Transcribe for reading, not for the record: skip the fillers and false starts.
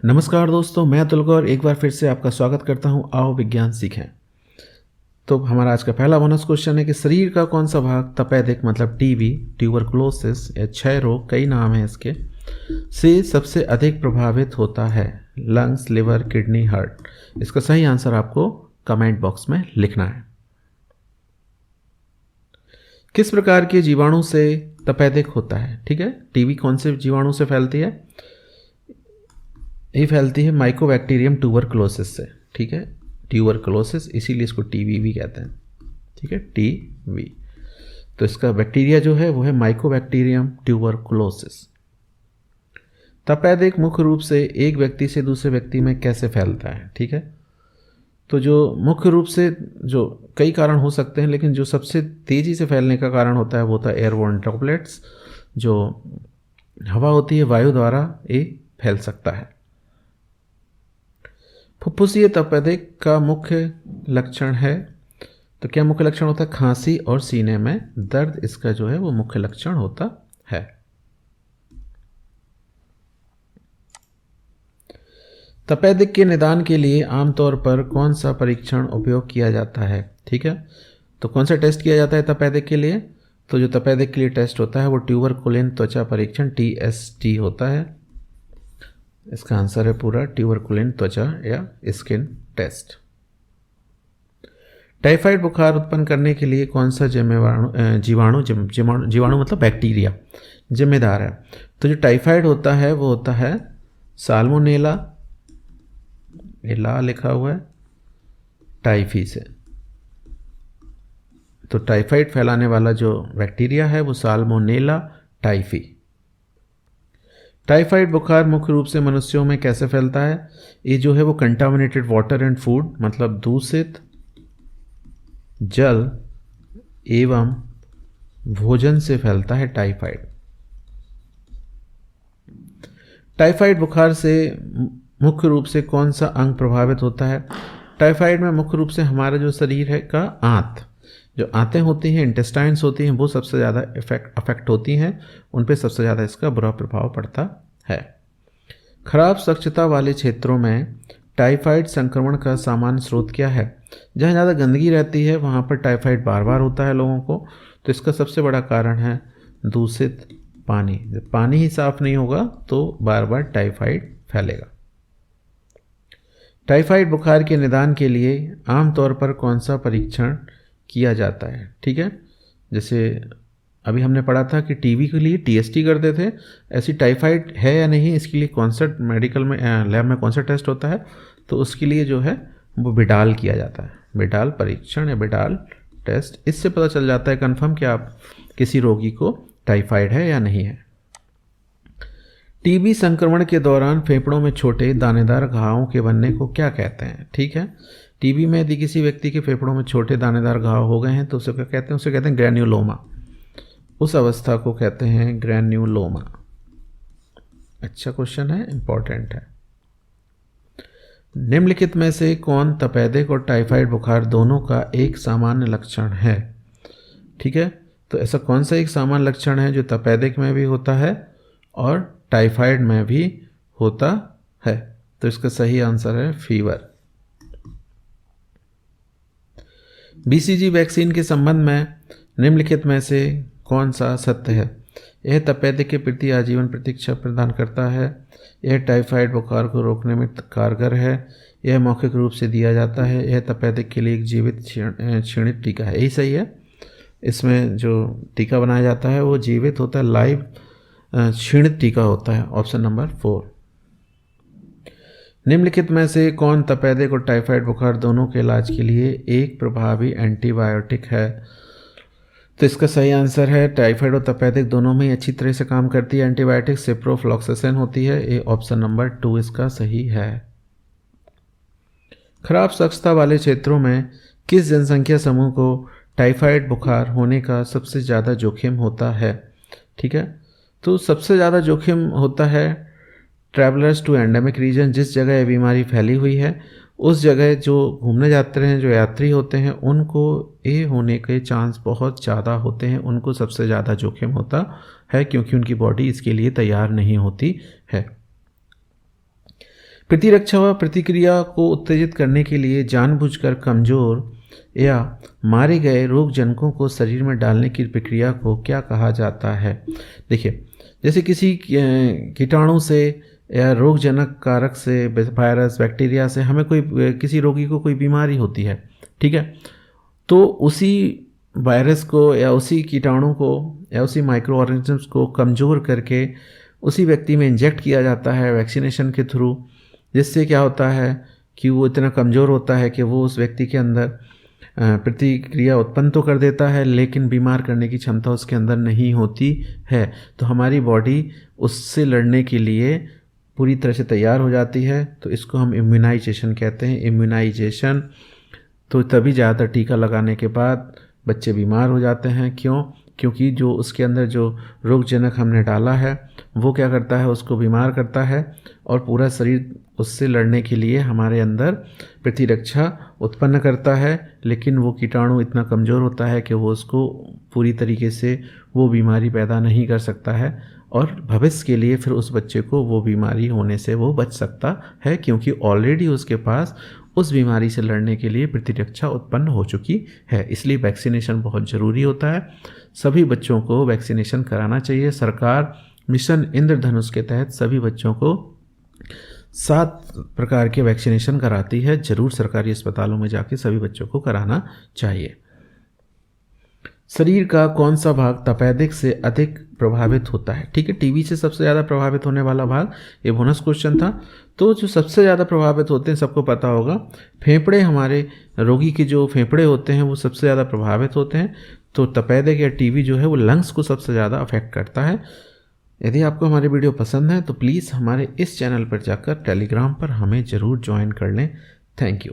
नमस्कार दोस्तों, मैं अतुल गौर एक बार फिर से आपका स्वागत करता हूं। आओ विज्ञान सीखें। तो हमारा आज का पहला बोनस क्वेश्चन है कि शरीर का कौन सा भाग तपेदिक मतलब टीबी, ट्यूबरकुलोसिस या क्षय रोग, कई नाम है इसके, से सबसे अधिक प्रभावित होता है? Lungs, liver, kidney, heart. इसका सही आंसर आपको कमेंट बॉक्स में लिखना है। किस प्रकार के जीवाणु से तपेदिक होता है? ठीक है, टीबी कौन से जीवाणु से फैलती है? ये फैलती है माइकोबैक्टीरियम ट्यूबरकुलोसिस से। ठीक है, ट्यूबरकुलोसिस, इसीलिए इसको टीबी भी कहते हैं। ठीक है, टीबी। तो इसका बैक्टीरिया जो है वो है माइकोबैक्टीरियम ट्यूबरकुलोसिस। तपेदिक मुख्य रूप से एक व्यक्ति से दूसरे व्यक्ति में कैसे फैलता है? ठीक है, तो जो मुख्य रूप से जो कई कारण हो सकते हैं, लेकिन जो सबसे तेज़ी से फैलने का कारण होता है वो होता है एयरबोर्न ड्रॉपलेट्स। जो हवा होती है, वायु द्वारा ये फैल सकता है। फुफ्फुसीय तपेदिक का मुख्य लक्षण है, तो क्या मुख्य लक्षण होता है? खांसी और सीने में दर्द, इसका जो है वो मुख्य लक्षण होता है। तपेदिक के निदान के लिए आमतौर पर कौन सा परीक्षण उपयोग किया जाता है? ठीक है, तो कौन सा टेस्ट किया जाता है तपेदिक के लिए? तो जो तपेदिक के लिए टेस्ट होता है वो ट्यूबरकुलिन त्वचा परीक्षण TST होता है। इसका आंसर है पूरा ट्यूबरकुलिन त्वचा या स्किन टेस्ट। टाइफाइड बुखार उत्पन्न करने के लिए कौन सा जीवाणु मतलब बैक्टीरिया जिम्मेदार है? तो जो टाइफाइड होता है वो होता है साल्मोनेला, ये ला लिखा हुआ है, टाइफी से। तो टाइफाइड फैलाने वाला जो बैक्टीरिया है वो साल्मोनेला टाइफी। टाइफाइड बुखार मुख्य रूप से मनुष्यों में कैसे फैलता है? ये जो है वो कंटामिनेटेड वाटर एंड फूड मतलब दूषित जल एवं भोजन से फैलता है टाइफाइड। टाइफाइड बुखार से मुख्य रूप से कौन सा अंग प्रभावित होता है? टाइफाइड में मुख्य रूप से हमारा जो शरीर है का आंत, जो आंतें होती हैं, इंटेस्टाइन्स होती हैं, वो सबसे ज़्यादा अफेक्ट होती हैं, उन पे सबसे ज़्यादा इसका बुरा प्रभाव पड़ता है। खराब स्वच्छता वाले क्षेत्रों में टाइफाइड संक्रमण का सामान्य स्रोत क्या है? जहाँ ज़्यादा गंदगी रहती है वहाँ पर टाइफाइड बार बार होता है लोगों को, तो इसका सबसे बड़ा कारण है दूषित पानी। जब पानी ही साफ नहीं होगा तो बार बार टाइफाइड फैलेगा। टाइफाइड बुखार के निदान के लिए आमतौर पर कौन सा परीक्षण किया जाता है? ठीक है, जैसे अभी हमने पढ़ा था कि टीबी के लिए TST करते थे, ऐसी टाइफाइड है या नहीं इसके लिए कौन सा मेडिकल में लैब में कौन सा टेस्ट होता है? तो उसके लिए जो है वो बिडाल किया जाता है, बिडाल परीक्षण या बिडाल टेस्ट। इससे पता चल जाता है कन्फर्म कि आप किसी रोगी को टाइफाइड है या नहीं है। टीबी संक्रमण के दौरान फेफड़ों में छोटे दानेदार घावों के बनने को क्या कहते हैं? ठीक है, टीबी में यदि किसी व्यक्ति के फेफड़ों में छोटे दानेदार घाव हो गए हैं तो उसे क्या कहते हैं? उसे कहते हैं ग्रैन्युलोमा। उस अवस्था को कहते हैं ग्रैन्युलोमा। अच्छा क्वेश्चन है, इंपॉर्टेंट है। निम्नलिखित में से कौन तपेदिक और टाइफाइड बुखार दोनों का एक सामान्य लक्षण है? ठीक है, तो ऐसा कौन सा एक सामान्य लक्षण है जो तपेदिक में भी होता है और टाइफाइड में भी होता है? तो इसका सही आंसर है फीवर। BCG वैक्सीन के संबंध में निम्नलिखित में से कौन सा सत्य है? यह तपेदिक के प्रति आजीवन प्रतीक्षा प्रदान करता है, यह टाइफाइड बुखार को रोकने में कारगर है, यह मौखिक रूप से दिया जाता है, यह तपेदिक के लिए एक जीवित क्षीणित टीका है। यही सही है, इसमें जो टीका बनाया जाता है वो जीवित होता है, लाइव क्षीणित टीका होता है। Option number 4। निम्नलिखित में से कौन तपेदिक और टाइफाइड बुखार दोनों के इलाज के लिए एक प्रभावी एंटीबायोटिक है? तो इसका सही आंसर है टाइफाइड और तपेदिक दोनों में ही अच्छी तरह से काम करती है एंटीबायोटिक सिप्रोफ्लॉक्सासिन होती है। ये ऑप्शन नंबर 2 इसका सही है। खराब स्वच्छता वाले क्षेत्रों में किस जनसंख्या समूह को टाइफाइड बुखार होने का सबसे ज़्यादा जोखिम होता है? ठीक है, तो सबसे ज़्यादा जोखिम होता है ट्रैवलर्स टू एंडेमिक रीजन। जिस जगह ये बीमारी फैली हुई है उस जगह जो घूमने जाते हैं, जो यात्री होते हैं, उनको ये होने के चांस बहुत ज़्यादा होते हैं, उनको सबसे ज़्यादा जोखिम होता है क्योंकि उनकी बॉडी इसके लिए तैयार नहीं होती है। प्रतिरक्षा व प्रतिक्रिया को उत्तेजित करने के लिए जानबूझकर कमजोर या मारे गए रोगजनकों को शरीर में डालने की प्रक्रिया को क्या कहा जाता है। देखिए, जैसे किसी कीटाणु से या रोगजनक कारक से, वायरस, बैक्टीरिया से हमें किसी रोगी को कोई बीमारी होती है, ठीक है, तो उसी वायरस को या उसी कीटाणु को या उसी माइक्रो ऑर्गेनिजम्स को कमज़ोर करके उसी व्यक्ति में इंजेक्ट किया जाता है वैक्सीनेशन के थ्रू, जिससे क्या होता है कि वो इतना कमज़ोर होता है कि वो उस व्यक्ति के अंदर प्रतिक्रिया उत्पन्न तो कर देता है, लेकिन बीमार करने की क्षमता उसके अंदर नहीं होती है। तो हमारी बॉडी उससे लड़ने के लिए पूरी तरह से तैयार हो जाती है। तो इसको हम इम्यूनाइजेशन कहते हैं। इम्यूनाइजेशन तो तभी ज़्यादातर टीका लगाने के बाद बच्चे बीमार हो जाते हैं। क्यों? क्योंकि जो उसके अंदर जो रोगजनक हमने डाला है वो क्या करता है, उसको बीमार करता है और पूरा शरीर उससे लड़ने के लिए हमारे अंदर प्रतिरक्षा उत्पन्न करता है, लेकिन वो कीटाणु इतना कमज़ोर होता है कि वो उसको पूरी तरीके से वो बीमारी पैदा नहीं कर सकता है और भविष्य के लिए फिर उस बच्चे को वो बीमारी होने से वो बच सकता है, क्योंकि ऑलरेडी उसके पास उस बीमारी से लड़ने के लिए प्रतिरक्षा उत्पन्न हो चुकी है। इसलिए वैक्सीनेशन बहुत ज़रूरी होता है। सभी बच्चों को वैक्सीनेशन कराना चाहिए। सरकार मिशन इंद्रधनुष के तहत सभी बच्चों को 7 प्रकार के वैक्सीनेशन कराती है। ज़रूर सरकारी अस्पतालों में जाके सभी बच्चों को कराना चाहिए। शरीर का कौन सा भाग तपेदिक से अधिक प्रभावित होता है? ठीक है, टीबी से सबसे ज़्यादा प्रभावित होने वाला भाग, ये बोनस क्वेश्चन था। तो जो सबसे ज़्यादा प्रभावित होते हैं सबको पता होगा, फेफड़े। हमारे रोगी के जो फेफड़े होते हैं वो सबसे ज़्यादा प्रभावित होते हैं। तो तपेदिक या टीबी जो है वो लंग्स को सबसे ज़्यादा अफेक्ट करता है। यदि आपको हमारे वीडियो पसंद है तो प्लीज़ हमारे इस चैनल पर जाकर टेलीग्राम पर हमें ज़रूर ज्वाइन कर लें। Thank you.